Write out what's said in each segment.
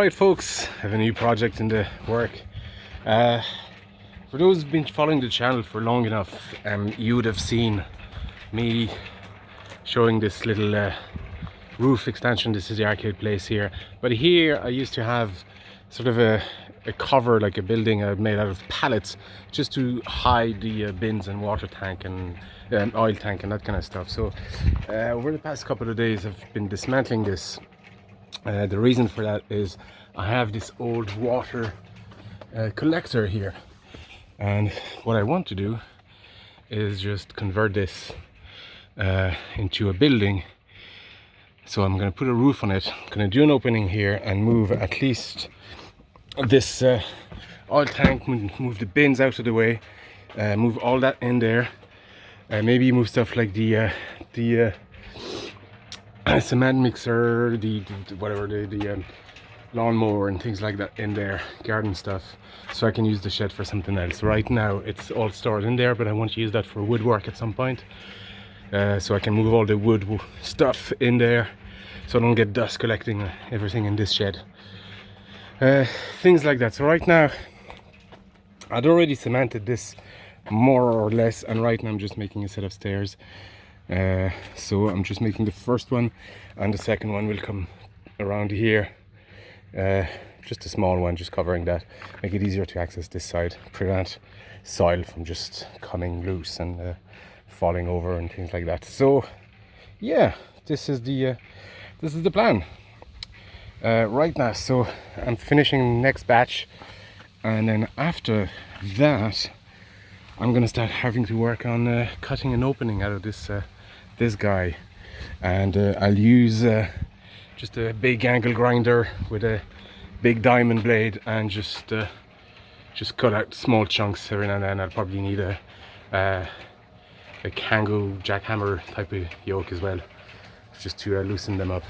Alright folks, I have a new project in the work. For those who've been following the channel for long enough, you would have seen me showing this little roof extension. This is the arcade place here. But here I used to have sort of a cover, like a building made out of pallets, just to hide the bins and water tank and oil tank and that kind of stuff. So over the past couple of days I've been dismantling this. The reason for that is I have this old water collector here, and what I want to do is just convert this into a building. So I'm going to put a roof on it. I'm going to do an opening here and move at least this oil tank, move the bins out of the way, move all that in there, maybe move stuff like the cement mixer, the lawnmower and things like that in there, garden stuff, so I can use the shed for something else. Right now it's all stored in there, but I want to use that for woodwork at some point, so I can move all the wood stuff in there so I don't get dust collecting everything in this shed, things like that. So right now I'd already cemented this more or less, and right now I'm just making a set of stairs. So I'm just making the first one, and the second one will come around here, just a small one, just covering that, make it easier to access this side, prevent soil from just coming loose and falling over and things like that. So yeah, this is the plan right now. So I'm finishing the next batch, and then after that I'm gonna start having to work on cutting an opening out of this guy, and I'll use just a big angle grinder with a big diamond blade, and just cut out small chunks every now and then. I'll probably need a Kango jackhammer type of yoke as well, just to loosen them up,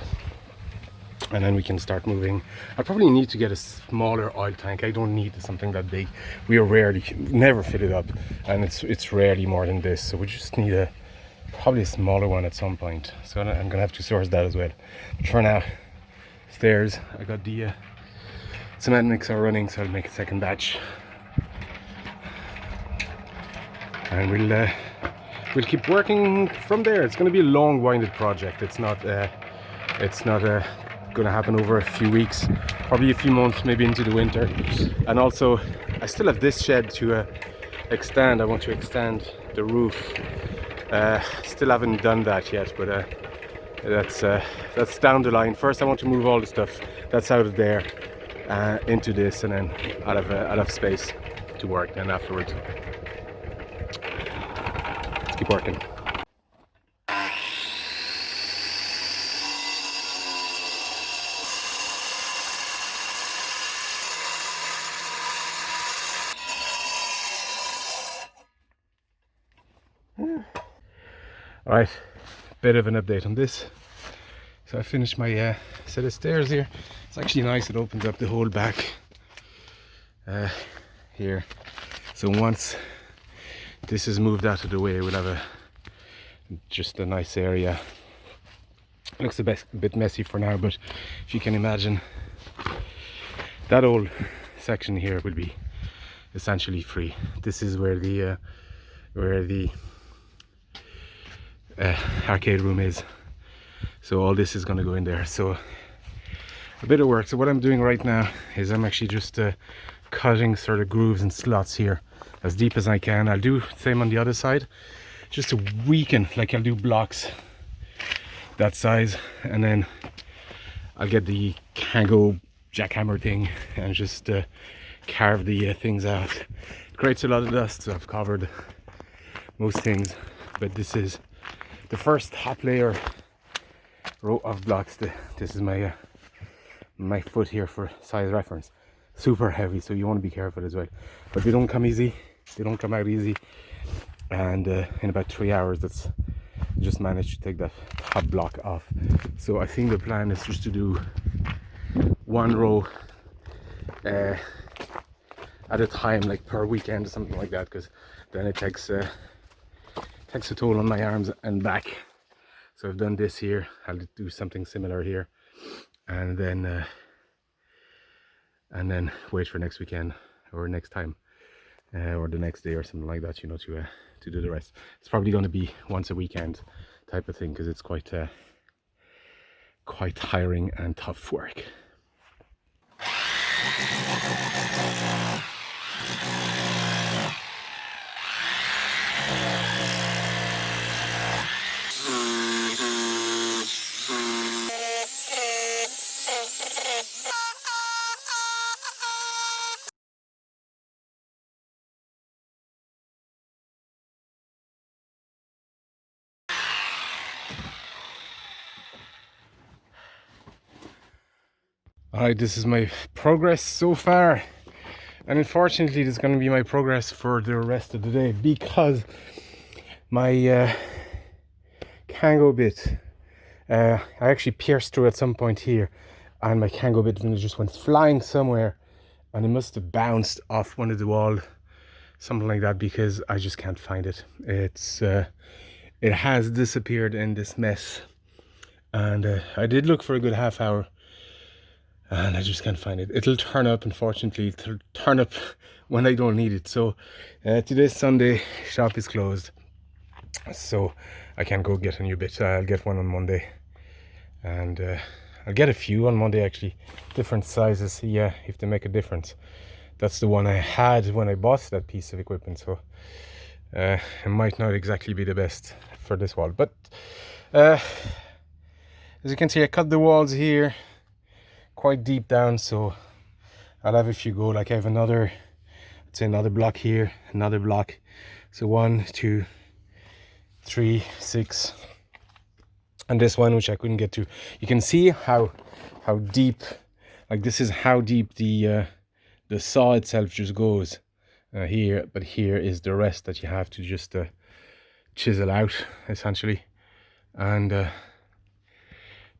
and then we can start moving. I probably need to get a smaller oil tank. I don't need something that big. We rarely, never fill it up, and it's rarely more than this, so we just need probably a smaller one at some point. So I'm gonna have to source that as well. But for now, stairs. I got the cement mixer running, so I'll make a second batch, and we'll keep working from there. It's going to be a long-winded project. It's not going to happen over a few weeks, probably a few months, maybe into the winter. And also I still have this shed to extend. I want to extend the roof. Still haven't done that yet, but that's down the line. First I want to move all the stuff that's out of there into this, and then I'll have space to work then afterwards. Let's keep working. Alright, bit of an update on this. So I finished my set of stairs here. It's actually nice, it opens up the whole back here. So once this is moved out of the way, we'll have just a nice area. It looks a bit messy for now, but if you can imagine, that old section here will be essentially free. This is where the arcade room is, so all this is going to go in there. So a bit of work. So what I'm doing right now is I'm actually just cutting sort of grooves and slots here as deep as I can. I'll do the same on the other side, just to weaken, like I'll do blocks that size, and then I'll get the Kango jackhammer thing and just carve the things out. It creates a lot of dust, so I've covered most things, but this is the first top layer row of blocks. This is my my foot here for size reference. Super heavy, so you want to be careful as well. But they don't come easy. They don't come out easy. And in about 3 hours, that's just managed to take that top block off. So I think the plan is just to do one row at a time, like per weekend or something like that, because then it takes a toll on my arms and back. So I've done this here. I'll do something similar here, and then and then wait for next weekend or next time, or the next day or something like that, you know, to do the rest. It's probably going to be once a weekend type of thing, because it's quite tiring and tough work. Alright, this is my progress so far, and unfortunately this is going to be my progress for the rest of the day, because my Kango bit, I actually pierced through at some point here, and my Kango bit just went flying somewhere, and it must have bounced off one of the wall, something like that, because I just can't find it. It has disappeared in this mess, and I did look for a good half hour, and I just can't find it. It'll turn up, unfortunately. It'll turn up when I don't need it. So today's Sunday, shop is closed, so I can't go get a new bit. I'll get one on Monday, and I'll get a few on Monday actually, different sizes, see if they make a difference. That's the one I had when I bought that piece of equipment, so it might not exactly be the best for this wall. But as you can see, I cut the walls here quite deep down, so I'll have a few go. Like I have another, I'd say another block here, another block, so 1, 2, 3, 6, and this one which I couldn't get to. You can see how deep, like this is how deep the saw itself just goes here, but here is the rest that you have to just chisel out essentially, and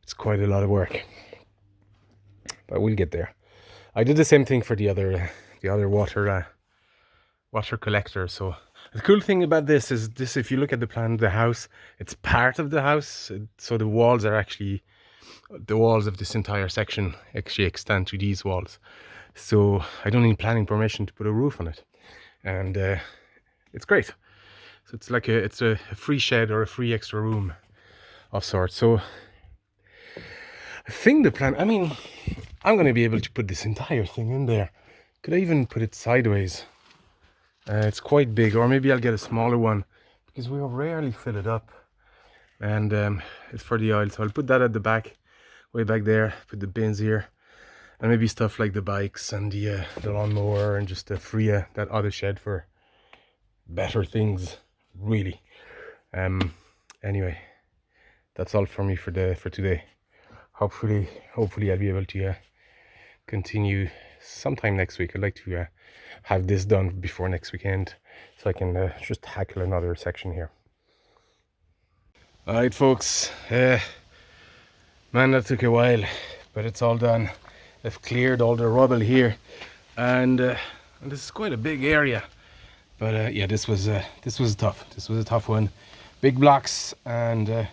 it's quite a lot of work, but we'll get there. I did the same thing for the other water collector. So the cool thing about this is this, if you look at the plan of the house, it's part of the house, so the walls are actually, the walls of this entire section actually extend to these walls, so I don't need planning permission to put a roof on it, and it's great. So it's like it's a free shed or a free extra room of sorts. So I think the plan, I mean, I'm going to be able to put this entire thing in there. Could I even put it sideways? It's quite big, or maybe I'll get a smaller one, because we rarely fill it up, and it's for the oil. So I'll put that at the back, way back there, put the bins here, and maybe stuff like the bikes and the lawnmower, and just free that other shed for better things, really. Anyway, that's all for me for today. Hopefully I'll be able to continue sometime next week. I'd like to have this done before next weekend, so I can just tackle another section here. Alright folks, man, that took a while, but it's all done. I've cleared all the rubble here, and this is quite a big area, but yeah, this was tough. This was a tough one. Big blocks and a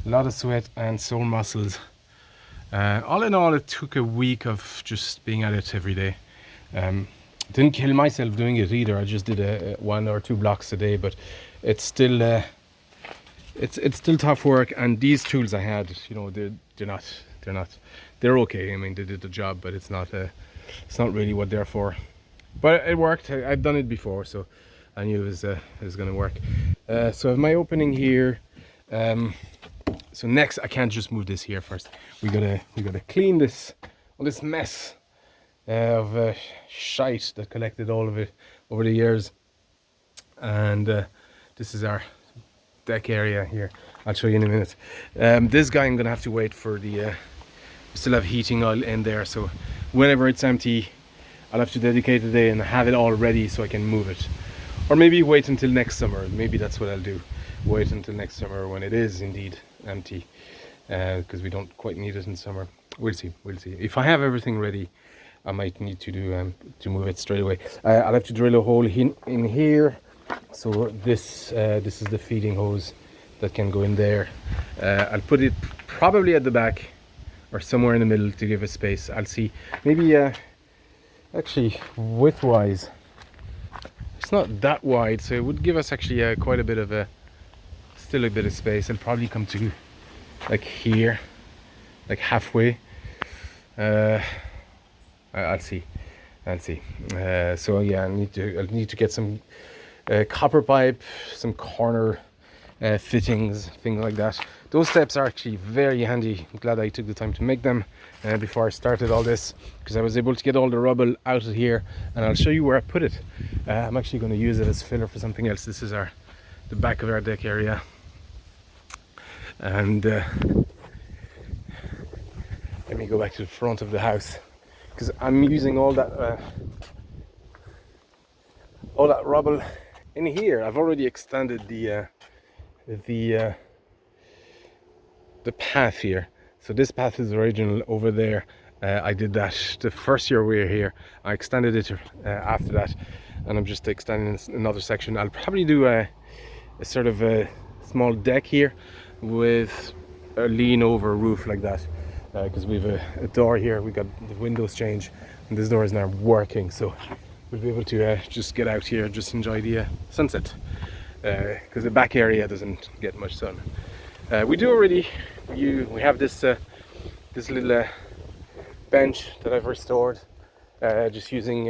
lot of sweat and sore muscles. All in all, it took a week of just being at it every day. Didn't kill myself doing it either. I just did 1 or 2 blocks a day, but it's still it's still tough work. And these tools I had, you know, they're okay. I mean, they did the job, but it's not really what they're for. But it worked. I've done it before, so I knew it was going to work. So I have my opening here. So next, I can't just move this here first. We gotta clean this, all this mess of shite that collected all of it over the years. And this is our deck area here. I'll show you in a minute. This guy, I'm gonna have to wait for the. We still have heating oil in there, so whenever it's empty, I'll have to dedicate a day and have it all ready so I can move it. Or maybe wait until next summer. Maybe that's what I'll do. Wait until next summer when it is indeed empty, because we don't quite need it in summer. We'll see. If I have everything ready, I might need to do to move it straight away. I'll have to drill a hole in here. So this is the feeding hose that can go in there. I'll put it probably at the back or somewhere in the middle to give it space. I'll see. Maybe actually width-wise, it's not that wide, so it would give us actually quite a bit of still a bit of space. It'll probably come to like here, like halfway. I'll see. So yeah, I'll need to get some copper pipe, some corner fittings, things like that. Those steps are actually very handy. I'm glad I took the time to make them before I started all this, because I was able to get all the rubble out of here, and I'll show you where I put it. I'm actually going to use it as filler for something else. This is the back of our deck area, and let me go back to the front of the house, because I'm using all that rubble in here. I've already extended the path here. So this path is original over there. I did that the first year we were here. I extended it after that, and I'm just extending another section. I'll probably do a sort of a small deck here with a lean over roof like that, because we have a door here. We got the windows changed, and this door is now working, so we'll be able to just get out here and just enjoy the sunset, because the back area doesn't get much sun. We have this little bench that I've restored, just using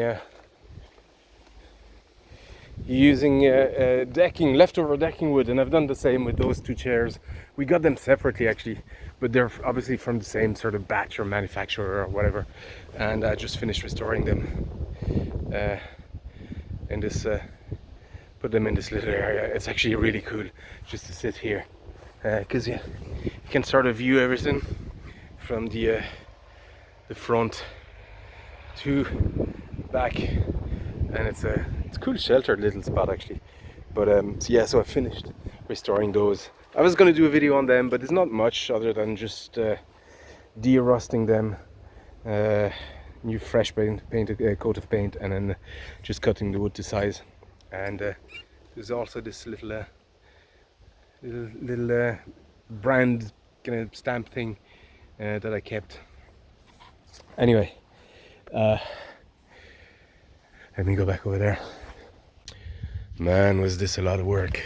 decking, leftover decking wood, and I've done the same with those two chairs. We got them separately actually, but they're obviously from the same sort of batch or manufacturer or whatever, and I just finished restoring them in this put them in this little area. It's actually really cool just to sit here, because you can sort of view everything from the front to back, and it's a cool sheltered little spot actually. But so yeah, so I finished restoring those. I was going to do a video on them, but there's not much other than just de-rusting them, new fresh paint, coat of paint, and then just cutting the wood to size. And there's also this little brand kind of stamp thing that I kept. Anyway, let me go back over there. Man, was this a lot of work.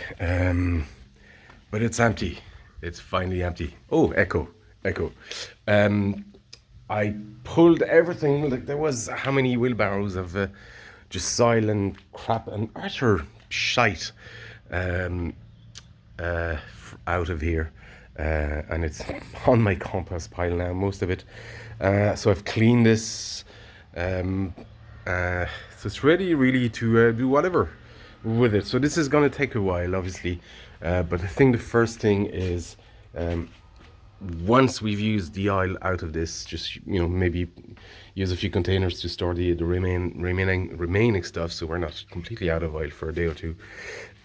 But it's empty. It's finally empty. Oh, echo. I pulled everything. Like, there was how many wheelbarrows of just soil and crap and utter shite out of here, and it's on my compost pile now, most of it. So I've cleaned this, so it's ready really to do whatever with it. So this is going to take a while, obviously, but I think the first thing is, once we've used the oil out of this, just maybe use a few containers to store the remaining stuff, so we're not completely out of oil for a day or two.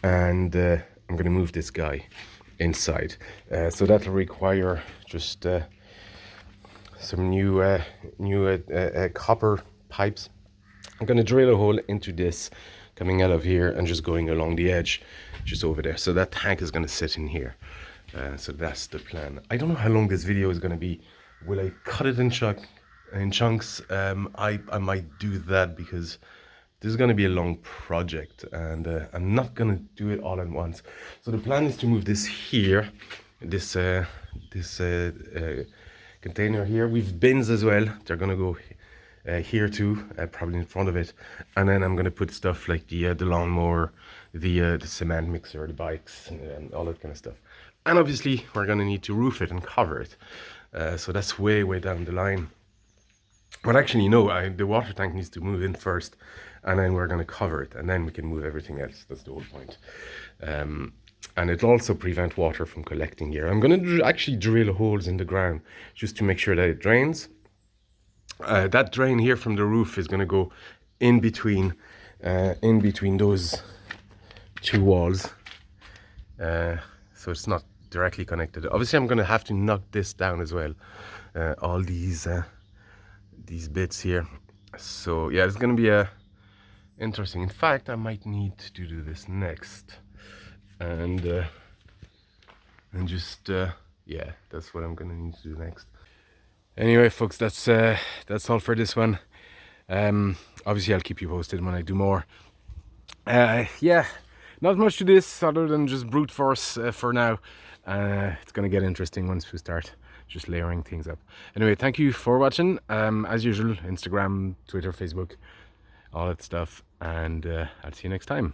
And I'm going to move this guy inside, so that'll require just some new copper pipes. I'm going to drill a hole into this coming out of here and just going along the edge just over there, so that tank is going to sit in here. So that's the plan. I don't know how long this video is going to be. Will I cut it in chunks? I might do that, because this is going to be a long project, and I'm not going to do it all at once. So the plan is to move this here, this container here. We've bins as well. They're going to go here too, probably in front of it, and then I'm going to put stuff like the lawnmower, the cement mixer, the bikes, and all that kind of stuff. And obviously we're going to need to roof it and cover it, so that's way down the line. But actually no, the water tank needs to move in first, and then we're going to cover it, and then we can move everything else. That's the whole point. And it'll also prevent water from collecting here. I'm going to actually drill holes in the ground just to make sure that it drains. That drain here from the roof is going to go in between those two walls, so it's not directly connected. Obviously I'm going to have to knock this down as well, all these bits here. So yeah, it's going to be interesting. In fact, I might need to do this next, and just yeah, that's what I'm going to need to do next. Anyway folks, that's all for this one. Obviously I'll keep you posted when I do more. Yeah, not much to this other than just brute force for now. It's gonna get interesting once we start just layering things up. Anyway, thank you for watching. As usual, Instagram, Twitter, Facebook, all that stuff, and I'll see you next time.